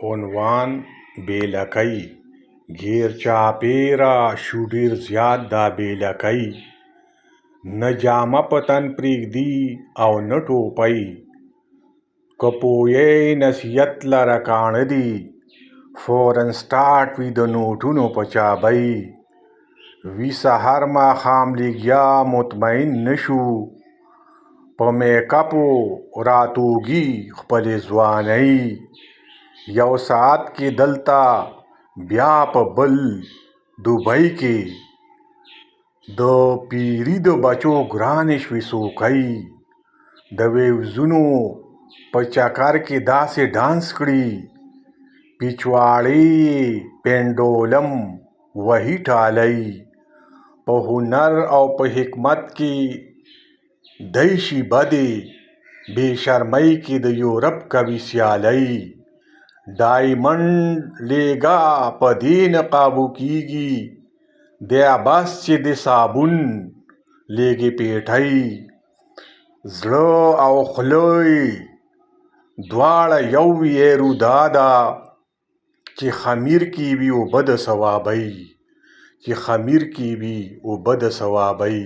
عنوان بېلکۍ غیر چاپېره شو ډېر زیات دا بېلکۍ نه جامه په تن پرېږدي او نه ټوپۍ که پوهیې نصیحت لره کاڼه دي فوراً سټارټ وي د نوټونو په چابۍ وي سحر ماښام لګیا مطمئن نه شو په میک اپو راتوږي خپلې ځوانۍ یو ساعت کې دلته بیا په بل دوبۍ کې د پیري د بچو ګرانې شوې څوکۍ د ویوزونو په چکر کې داسې ډانس کړي پیچواړې پینډولم وهي ټالۍ په هنر او په حکمت کې دی شي بدې بې شرمۍ کې د یورپ کوي سیالۍ ډایمنډ لیګا په دې نه قابو کېږي دی بس چې د صابون لیږي پیټۍ زړه او خوله دواړه یو وي ایرو دا چې خمیر کې وي اوبه د ثوابۍ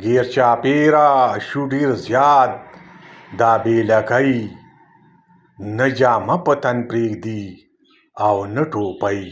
غیر چاپېره شو ډېر زیات دا بېلکۍ نه جامه په تن پرېږدي او نه ټوپۍ